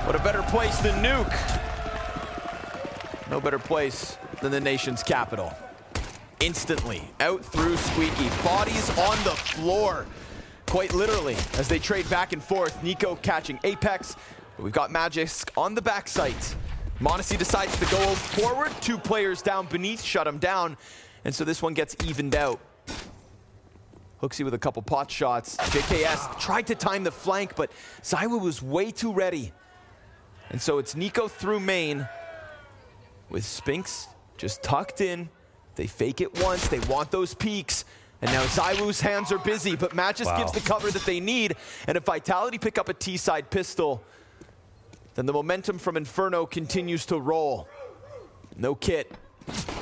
What a better place than Nuke. No better place than the nation's capital. Instantly, out through Squeaky. Bodies on the floor, quite literally, as they trade back and forth. niko catching Apex, but we've got Magisk on the backside. m0NESY decides to go forward. 2 players down beneath, shut him down. And so this one gets evened out. HooXi with a couple pot shots. JKS tried to time the flank, but zywoo was way too ready. And so it's niko through main with Spinks just tucked in. They fake it once, they want those peaks. And now zywoo's hands are busy, but Magisk gives the cover that they need. And if Vitality pick up a T-side pistol, then the momentum from Inferno continues to roll. No kit.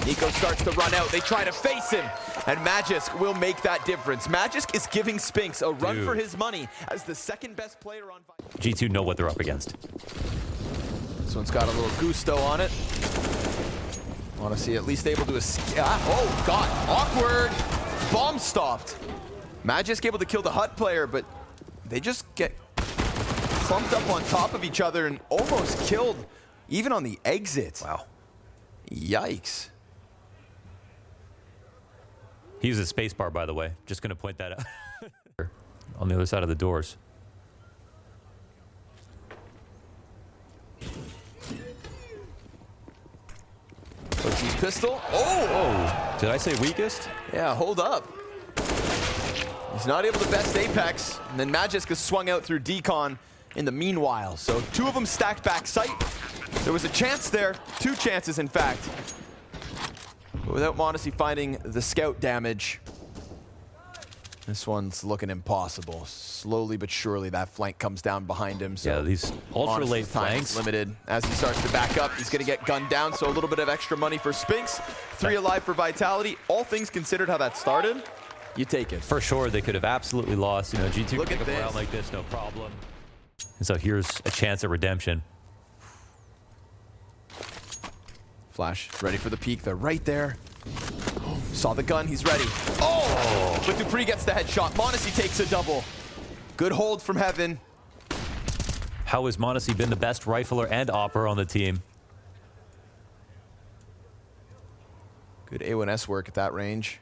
niko starts to run out. They try to face him, and Magisk will make that difference. Magisk is giving Spinks a run for his money as the second best player on G2 know what they're up against. This one's got a little gusto on it. m0NESY at least able to escape. Oh, God, awkward. Bomb stopped. Magisk able to kill the Hut player, but they just get clumped up on top of each other and almost killed even on the exit. Wow. Yikes. He uses spacebar, by the way. Just going to point that out. On the other side of the doors. HooXi's pistol. Oh! Did I say weakest? Yeah, hold up. He's not able to best Apex, and then Magisk is swung out through Decon in the meanwhile. So 2 of them stacked back sight. There was a chance there, 2 chances in fact. But without m0NESY finding the scout damage, this one's looking impossible. Slowly but surely that flank comes down behind him. So yeah, these ultra late flanks. Limited. As he starts to back up, he's going to get gunned down. So a little bit of extra money for Spinks. 3 alive for Vitality. All things considered how that started, you take it. For sure, they could have absolutely lost. You know, G2 Look can at pick up around like this, no problem. And so here's a chance at redemption. Flash ready for the peek. They're right there. Saw the gun. He's ready. Oh! But Dupree gets the headshot. m0NESY takes a double. Good hold from Heaven. How has m0NESY been the best rifler and opper on the team? Good A1S work at that range.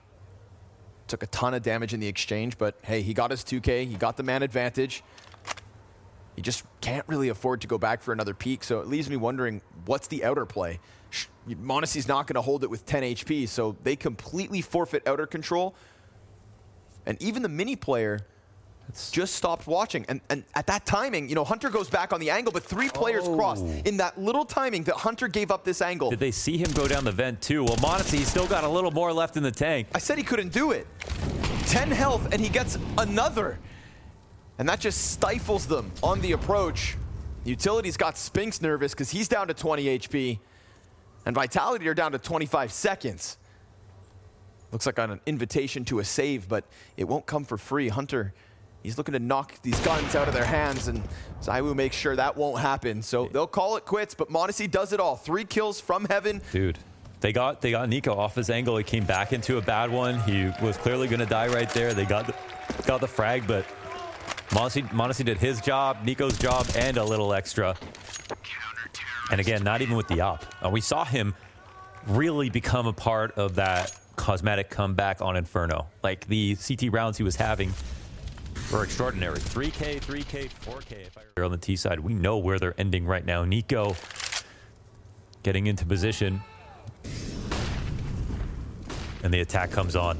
Took a ton of damage in the exchange, but hey, he got his 2K. He got the man advantage. He just can't really afford to go back for another peak, so it leaves me wondering, what's the outer play? m0NESY's not going to hold it with 10 HP, so they completely forfeit outer control. And even the mini player just stopped watching. And at that timing, you know, Hunter goes back on the angle, but 3 players crossed. In that little timing that Hunter gave up this angle. Did they see him go down the vent too? Well, m0NESY still got a little more left in the tank. I said he couldn't do it. 10 health, and he gets another. And that just stifles them on the approach. Utility's got Spinks nervous because he's down to 20 HP. And Vitality are down to 25 seconds. Looks like an invitation to a save, but it won't come for free. Hunter, he's looking to knock these guns out of their hands, and zywoo makes sure that won't happen. So they'll call it quits, but m0NESY does it all. 3 kills from Heaven. Dude, they got niko off his angle. He came back into a bad one. He was clearly going to die right there. They got the frag, but m0NESY did his job, niko's job, and a little extra. And again, not even with the op. We saw him really become a part of that cosmetic comeback on Inferno. Like, the CT rounds he was having were extraordinary. 3K, 3K, 4K. If I were on the T side, we know where they're ending right now. niko getting into position. And the attack comes on.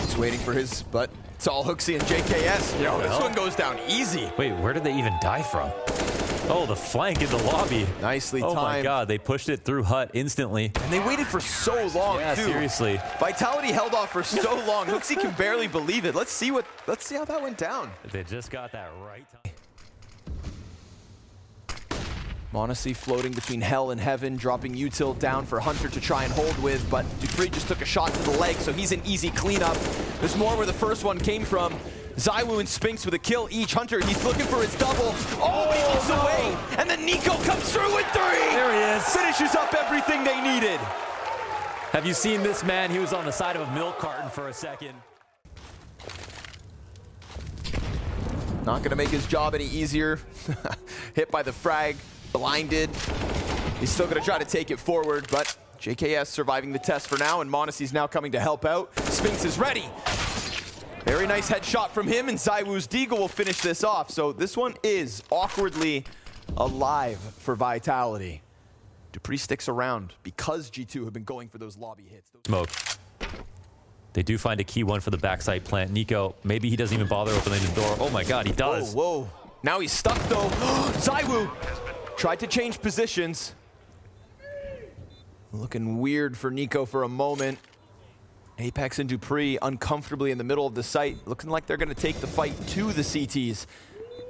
He's waiting for his, but it's all HooXi and JKS. Yo, this one goes down easy. Wait, where did they even die from? Oh, the flank in the lobby. Nicely timed. Oh my God, they pushed it through Hut instantly. And they waited for so long, yeah, too. Seriously. Vitality held off for so long. HooXi can barely believe it. Let's see how that went down. They just got that right time. m0NESY floating between hell and heaven, dropping util down for Hunter to try and hold with, but Dupree just took a shot to the leg, so he's an easy cleanup. There's more where the first one came from. zywoo and Spinks with a kill each. Hunter, he's looking for his double. Oh, he looks away, and then niko comes through with 3. There he is. Finishes up everything they needed. Have you seen this man? He was on the side of a milk carton for a second. Not gonna make his job any easier. Hit by the frag, blinded. He's still gonna try to take it forward, but JKS surviving the test for now, and m0NESY's now coming to help out. Spinks is ready. Very nice headshot from him, and zywoo's deagle will finish this off. So this one is awkwardly alive for Vitality. dupreeh sticks around because G2 have been going for those lobby hits. Smoke. They do find a key one for the backside plant. niko, maybe he doesn't even bother opening the door. Oh my god, he does. Whoa, whoa. Now he's stuck though. zywoo tried to change positions. Looking weird for niko for a moment. Apex and dupreeh uncomfortably in the middle of the site, looking like they're going to take the fight to the CTs.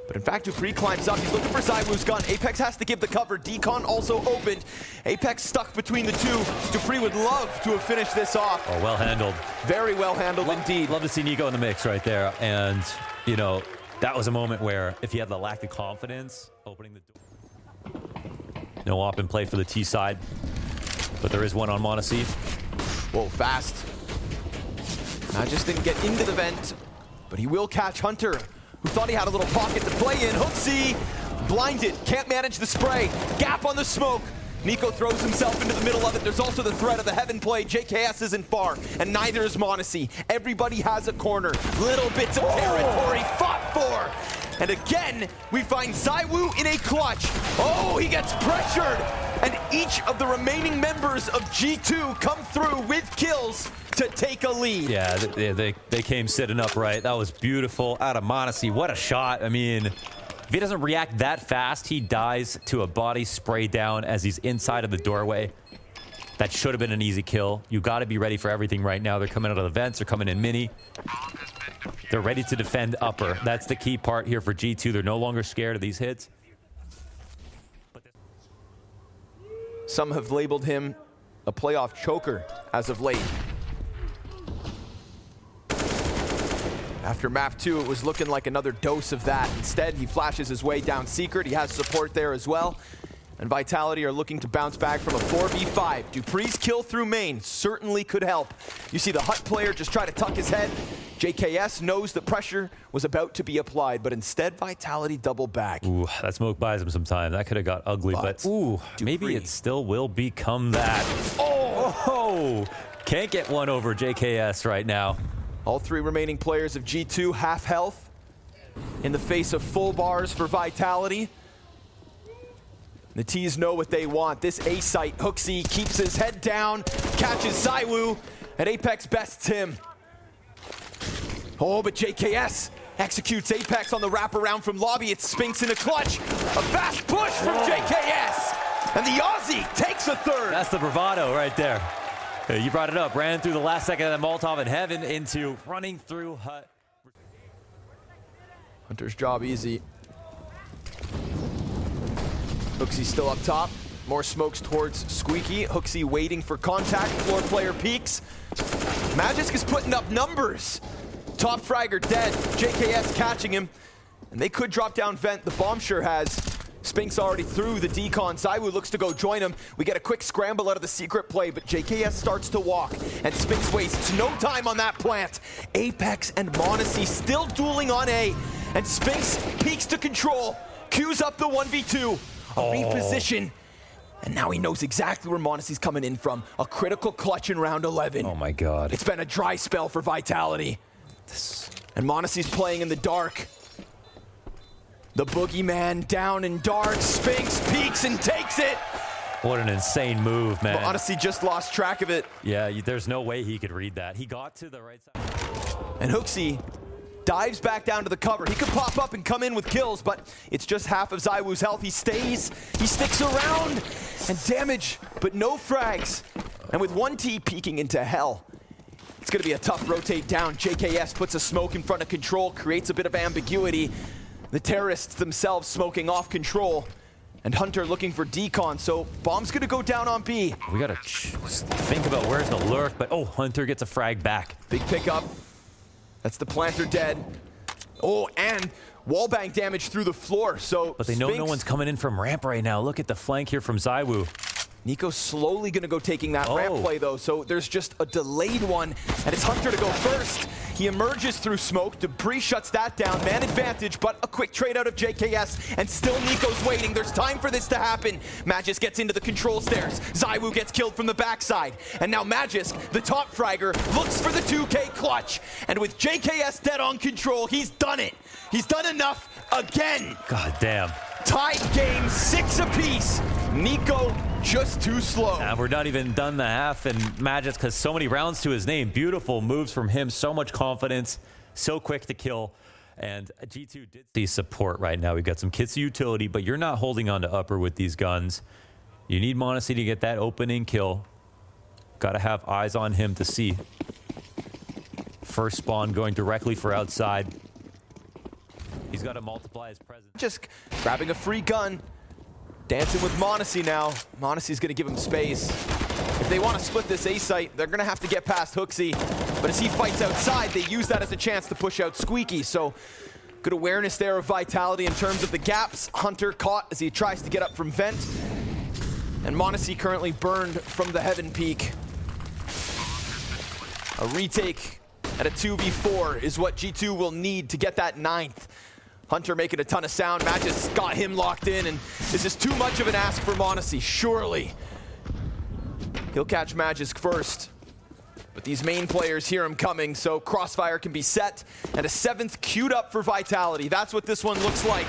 But in fact, dupreeh climbs up. He's looking for zywoo's gun. Apex has to give the cover. Decon also opened. Apex stuck between the two. dupreeh would love to have finished this off. Oh, well handled. Very well handled indeed. Love to see niko in the mix right there. And, you know, that was a moment where if he had the lack of confidence, opening the door. No op in play for the T side. But there is one on m0NESY. Whoa, fast. Just didn't get into the vent, but he will catch Hunter, who thought he had a little pocket to play in. HGIHLIGHTS, blinded, can't manage the spray. Gap on the smoke. niko throws himself into the middle of it. There's also the threat of the heaven play. JKS isn't far, and neither is m0NESY. Everybody has a corner. Little bits of territory fought for. And again, we find zywoo in a clutch. Oh, he gets pressured. And each of the remaining members of G2 come through with kills to take a lead. Yeah, they came sitting up right. That was beautiful out of m0NESY. What a shot. I mean, if he doesn't react that fast, he dies to a body spray down as he's inside of the doorway. That should have been an easy kill. You got to be ready for everything right now. They're coming out of the vents. They're coming in mini. They're ready to defend upper. That's the key part here for G2. They're no longer scared of these hits. Some have labeled him a playoff choker as of late. After map 2, it was looking like another dose of that. Instead, he flashes his way down secret. He has support there as well. And Vitality are looking to bounce back from a 4v5. dupreeh's kill through main certainly could help. You see the Hut player just try to tuck his head. JKS knows the pressure was about to be applied, but instead Vitality double back. Ooh, that smoke buys him some time. That could have got ugly, but ooh, maybe it still will become that. Oh, can't get one over JKS right now. All three remaining players of G2 half health in the face of full bars for Vitality. The T's know what they want. This A site, HGIHLIGHTS keeps his head down, catches zywoo, and Apex bests him. Oh, but JKS executes Apex on the wraparound from lobby. It's Spinks in a clutch. A fast push from JKS. And the Aussie takes a third. That's the bravado right there. You brought it up. Ran through the last second of the Molotov in heaven into running through Hut. Hunter's job easy. HGIHLIGHTS still up top. More smokes towards Squeaky. HGIHLIGHTS waiting for contact. Floor player peeks. Magisk is putting up numbers. Top fragger dead. JKS catching him. And they could drop down vent. The bomb sure has. Spinks already through the decon. zywoo looks to go join him. We get a quick scramble out of the secret play, but JKS starts to walk. And Spinks wastes no time on that plant. Apex and m0NESY still dueling on A. And Spinks peeks to control. Queues up the 1v2. A reposition. And now he knows exactly where m0NESY's coming in from. A critical clutch in round 11. Oh my god. It's been a dry spell for Vitality. And m0NESY's playing in the dark. The boogeyman down in dark. Spinks peeks and takes it. What an insane move, man. m0NESY just lost track of it. Yeah, there's no way he could read that. He got to the right side. And HGIHLIGHTS dives back down to the cover. He could pop up and come in with kills, but it's just half of zywoo's health. He stays, he sticks around, and damage, but no frags. And with 1T peeking into hell, it's gonna be a tough rotate down. JKS puts a smoke in front of control, creates a bit of ambiguity. The terrorists themselves smoking off control. And Hunter looking for decon, so bomb's gonna go down on B. We gotta think about where's the lurk, but oh, Hunter gets a frag back. Big pickup. That's the planter dead. Oh, and wallbang damage through the floor, so but they know no one's coming in from ramp right now. Look at the flank here from zywoo. niko's slowly gonna go taking that ramp play though, so there's just a delayed one, and it's Hunter to go first. He emerges through smoke. dupreeh shuts that down. Man advantage, but a quick trade out of JKS, and still niko's waiting. There's time for this to happen. Magisk gets into the control stairs. zywoo gets killed from the backside. And now Magisk, the top fragger, looks for the 2K clutch. And with JKS dead on control, he's done it. He's done enough again. God damn. Tied game, 6 apiece. niko just too slow. And we're not even done the half, and Magisk has so many rounds to his name. Beautiful moves from him, so much confidence, so quick to kill. And G2 did see support right now. We've got some kits of utility, but you're not holding on to upper with these guns. You need m0NESY to get that opening kill. Got to have eyes on him to see. First spawn going directly for outside. He's got to multiply his presence. Just grabbing a free gun. Dancing with m0NESY now. m0NESY's going to give him space. If they want to split this A site, they're going to have to get past HooXi. But as he fights outside, they use that as a chance to push out Squeaky. So good awareness there of Vitality in terms of the gaps. Hunter caught as he tries to get up from vent. And m0NESY currently burned from the heaven peak. A retake at a 2v4 is what G2 will need to get that 9th. Hunter making a ton of sound. Magisk got him locked in, and this is too much of an ask for m0NESY, surely. He'll catch Magisk first, but these main players hear him coming, so crossfire can be set, and a 7th queued up for Vitality. That's what this one looks like.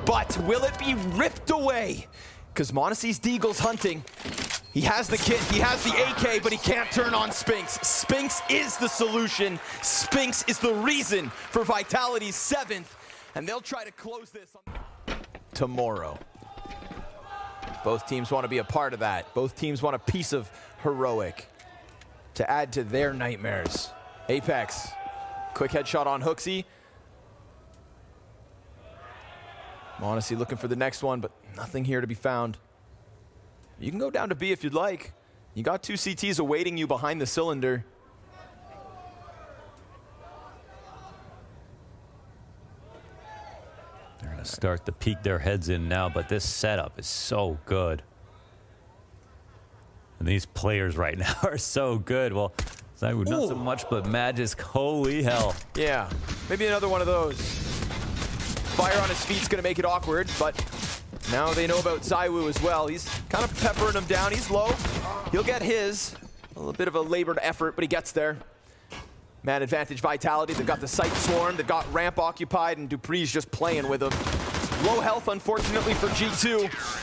But will it be ripped away? Because m0NESY's Deagle's hunting. He has the kit, he has the AK, but he can't turn on Spinks. Spinks is the solution. Spinks is the reason for Vitality's 7th. And they'll try to close this tomorrow. Both teams want to be a part of that. Both teams want a piece of heroic to add to their nightmares. Apex, quick headshot on HooXi. m0NESY looking for the next one, but nothing here to be found. You can go down to B if you'd like. You got 2 CTs awaiting you behind the cylinder. They're going to start to peek their heads in now, but this setup is so good. And these players right now are so good. Well, zywoo not so much, but Magisk, holy hell. Yeah, maybe another one of those. Fire on his feet's going to make it awkward, but now they know about zywoo as well. He's kind of peppering him down. He's low. He'll get his. A little bit of a labored effort, but he gets there. Man advantage Vitality. They've got the site swarm. They've got ramp occupied, and dupreeh's just playing with them. Low health, unfortunately, for G2,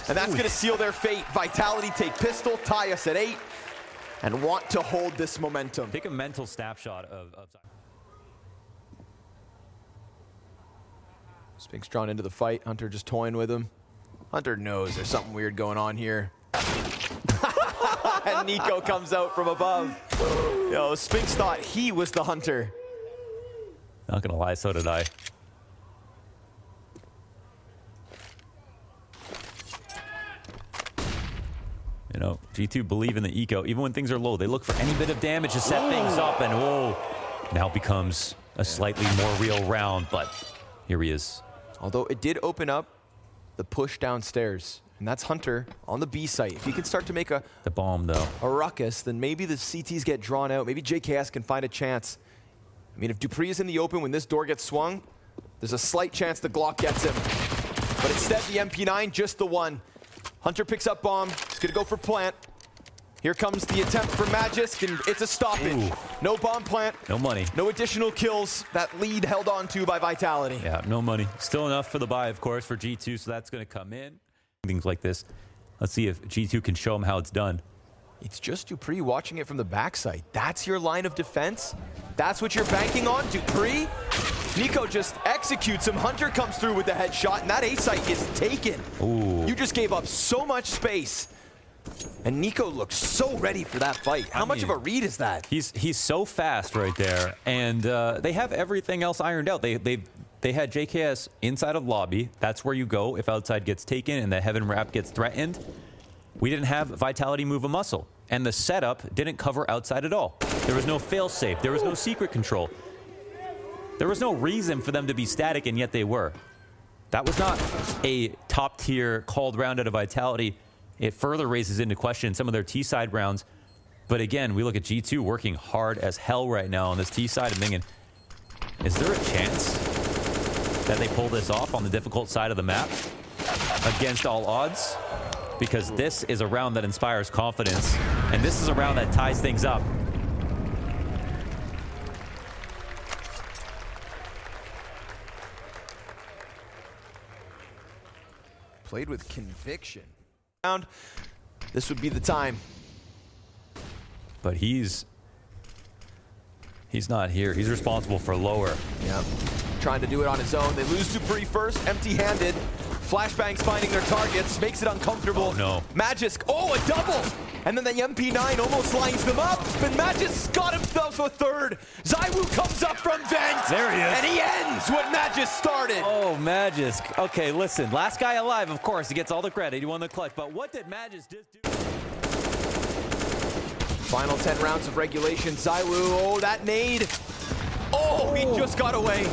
and that's going to seal their fate. Vitality take pistol, tie us at 8, and want to hold this momentum. Take a mental snapshot of Spinks drawn into the fight. Hunter just toying with him. Hunter knows there's something weird going on here. And niko comes out from above. Yo, Spinks thought he was the hunter. Not gonna lie, so did I. You know, G2 believe in the eco. Even when things are low, they look for any bit of damage to set things up, and whoa, now becomes a slightly more real round, but here he is. Although it did open up the push downstairs, and that's Hunter on the B site. If he can start to make The bomb, though. a ruckus, then maybe the CTs get drawn out. Maybe JKS can find a chance. I mean, if dupreeh is in the open when this door gets swung, there's a slight chance the Glock gets him. But instead, the MP9, just the one. Hunter picks up bomb. He's going to go for plant. Here comes the attempt for Magisk, and it's a stoppage. Ooh. No bomb plant. No money. No additional kills. That lead held on to by Vitality. Yeah, no money. Still enough for the buy, of course, for G2, so that's going to come in. Things like this. Let's see if G2 can show them how it's done. It's just dupreeh watching it from the backside. That's your line of defense? That's what you're banking on, dupreeh? niko just executes him. Hunter comes through with the headshot, and that A site is taken. Ooh. You just gave up so much space. And niko looks so ready for that fight. How much of a read is that? He's so fast right there, and they have everything else ironed out. They had JKS inside of lobby. That's where you go if outside gets taken and the heaven wrap gets threatened. We didn't have Vitality move a muscle, and the setup didn't cover outside at all. There was no fail-safe. There was no secret control. There was no reason for them to be static, and yet they were. That was not a top-tier called round out of Vitality. It further raises into question some of their T-side rounds. But again, we look at G2 working hard as hell right now on this T-side and thinking, Is there a chance that they pull this off on the difficult side of the map against all odds? Because this is a round that inspires confidence, and this is a round that ties things up. Played with conviction. This would be the time. But he's not here. He's responsible for lower. Yeah, trying to do it on his own. They lose dupreeh first, empty-handed. Flashbangs finding their targets, makes it uncomfortable. Oh, no. Magisk, oh, a double! And then the MP9 almost lines them up, but Magisk got himself a third. Zywoo comes up from vent. There he is. And he ends what Magisk started. Oh, Magisk. Okay, listen, last guy alive, of course, he gets all the credit. He won the clutch, but what did Magisk just do? Final 10 rounds of regulation. Zywoo, oh, that nade. Oh, he just got away.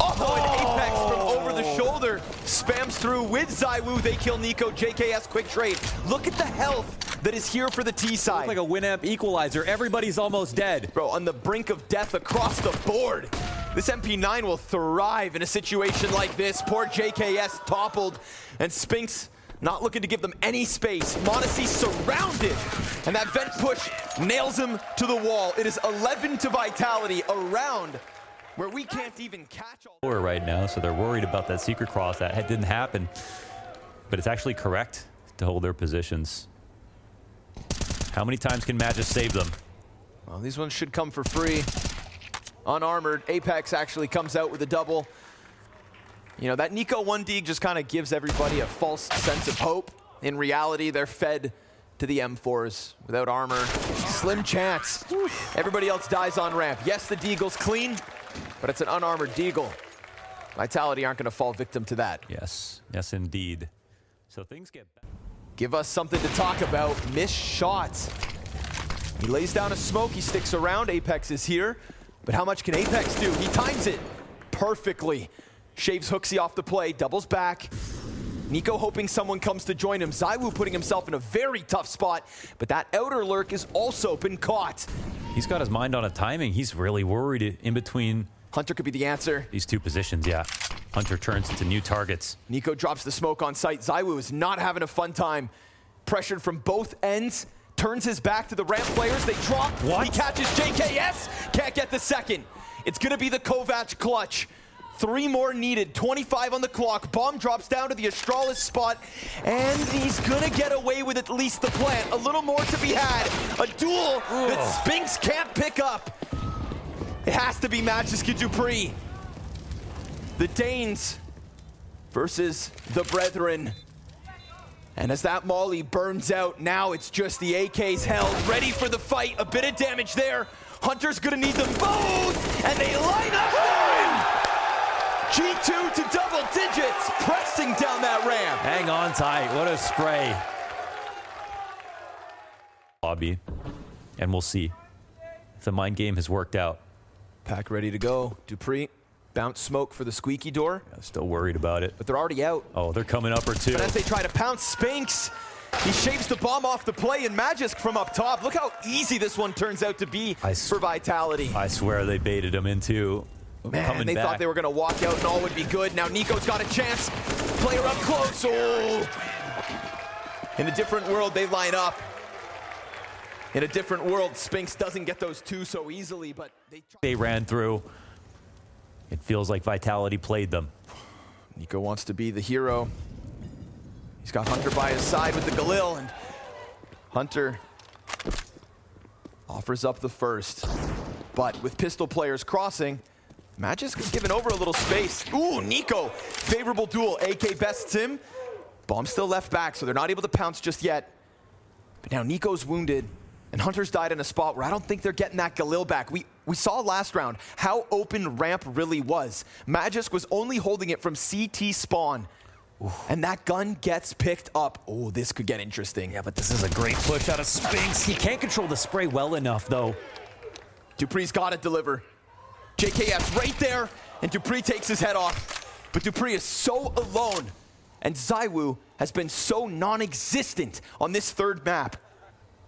Oh, an Apex from over the shoulder. Spams through with Zywoo. They kill niko. JKS quick trade. Look at the health that is here for the T side. Like a Winamp equalizer. Everybody's almost dead. Bro, on the brink of death across the board. This MP9 will thrive in a situation like this. Poor JKS toppled, and Spinks not looking to give them any space. m0NESY surrounded, and that vent push nails him to the wall. It is 11 to Vitality, a round where we can't even catch all. Right now, so they're worried about that secret cross. That didn't happen, but it's actually correct to hold their positions. How many times can Magisk save them? Well, these ones should come for free. Unarmored, Apex actually comes out with a double. You know, that niko 1D just kind of gives everybody a false sense of hope. In reality, they're fed to the M4s without armor. Slim chance. Everybody else dies on ramp. Yes, the Deagle's clean, but it's an unarmored Deagle. Vitality aren't going to fall victim to that. Yes, yes indeed. So things get better. Give us something to talk about. Missed shots. He lays down a smoke. He sticks around. Apex is here. But how much can Apex do? He times it perfectly. Shaves Hooksy off the play. Doubles back. niko hoping someone comes to join him. Zywoo putting himself in a very tough spot. But that outer lurk has also been caught. He's got his mind on a timing. He's really worried in between. Hunter could be the answer. These two positions, yeah. Hunter turns to new targets. niko drops the smoke on sight. Zywoo is not having a fun time. Pressured from both ends. Turns his back to the ramp players. They drop. What? He catches JKS. Can't get the second. It's going to be the Kovac clutch. 3 more needed. 25 on the clock. Bomb drops down to the Astralis spot. And he's going to get away with at least the plant. A little more to be had. A duel that Spinks can't pick up. It has to be Magisk and dupreeh. The Danes versus the Brethren. And as that molly burns out, now it's just the AKs held, ready for the fight. A bit of damage there. Hunter's gonna need them both, and they line up for him! G2 to double digits, pressing down that ramp. Hang on tight, what a spray. Lobby, and we'll see if the mind game has worked out. Pack ready to go. dupreeh, bounce smoke for the squeaky door. I'm still worried about it. But they're already out. Oh, they're coming up or two. But as they try to pounce Spinks, he shaves the bomb off the play, and Magisk from up top. Look how easy this one turns out to be for Vitality. I swear they baited him into Man, they thought they were going to walk out and all would be good. Now niko's got a chance. Player up close. Oh! In a different world, they line up. In a different world, Spinks doesn't get those two so easily, but they ran through. It feels like Vitality played them. niko wants to be the hero. He's got Hunter by his side with the Galil, and Hunter offers up the first. But with pistol players crossing, Magisk is giving over a little space. Ooh, niko, favorable duel. AK bests him. Bomb still left back, so they're not able to pounce just yet. But now niko's wounded, and Hunter's died in a spot where I don't think they're getting that Galil back. We saw last round how open ramp really was. Magisk was only holding it from CT spawn. And that gun gets picked up. Oh, this could get interesting. Yeah, but this is a great push out of Spinks. He can't control the spray well enough, though. dupreeh's got to deliver. JKS right there, and dupreeh takes his head off. But dupreeh is so alone, and Zywoo has been so non-existent on this third map.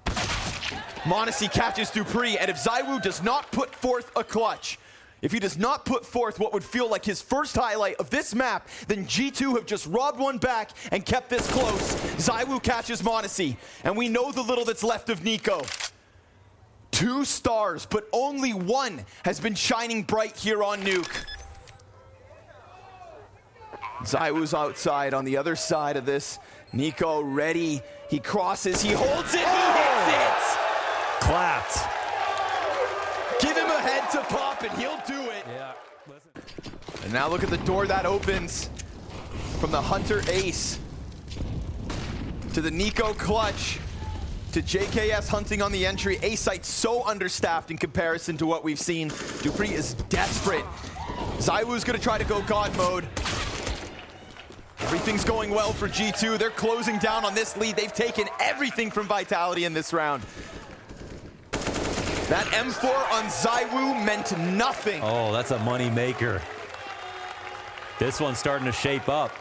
m0NESY catches dupreeh, and if Zywoo does not put forth a clutch, If he does not put forth what would feel like his first highlight of this map, then G2 have just robbed one back and kept this close. zywoo catches m0NESY, and we know the little that's left of niko. 2 stars, but only one has been shining bright here on Nuke. zywoo's outside on the other side of this. niko ready. He crosses, he holds it, he hits it! Clapped. Give him a head to pop and he'll do it. Yeah. Listen. And now look at the door that opens from the Hunter ace to the niko clutch to JKS hunting on the entry. A site so understaffed in comparison to what we've seen. dupreeh is desperate. zywoo's gonna try to go God mode. Everything's going well for G2. They're closing down on this lead. They've taken everything from Vitality in this round. That M4 on zywoo meant nothing. Oh, that's a money maker. This one's starting to shape up.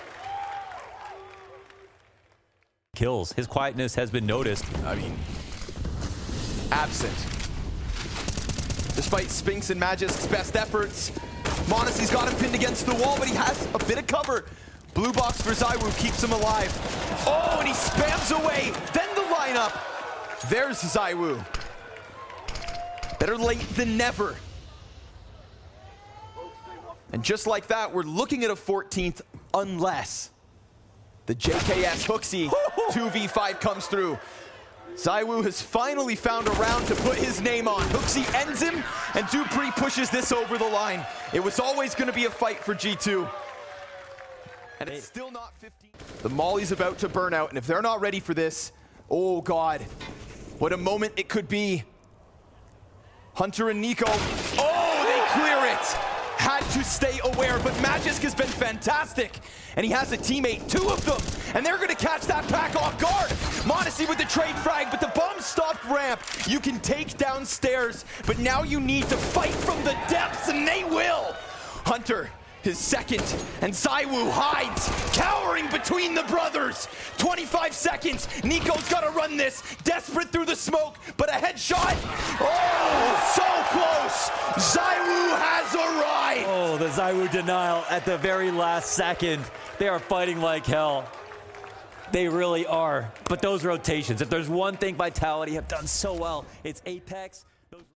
Kills. His quietness has been noticed. I mean, absent. Despite Spinks and Magisk's best efforts, m0NESY's got him pinned against the wall, but he has a bit of cover. Blue box for zywoo keeps him alive. Oh, and he spams away. Then the lineup. There's zywoo. Better late than never. And just like that, we're looking at a 14th unless the JKS HooXi 2v5 comes through. zywoo has finally found a round to put his name on. HooXi ends him, and dupreeh pushes this over the line. It was always going to be a fight for G2. And it's still not 15. The Molly's about to burn out, and if they're not ready for this, oh God, what a moment it could be. Hunter and niko, oh, they clear it. Had to stay aware, but Magisk has been fantastic. And he has a teammate, 2 of them, and they're gonna catch that pack off guard. m0NESY with the trade frag, but the bomb stopped ramp. You can take downstairs, but now you need to fight from the depths, and they will. Hunter, his second, and zywoo hides, cowering between the brothers. 25 seconds, niko's gotta run this, desperate through the smoke, but a headshot, oh, so close. zywoo has arrived. Oh, the zywoo denial at the very last second. They are fighting like hell. They really are. But those rotations, if there's one thing Vitality have done so well, it's Apex.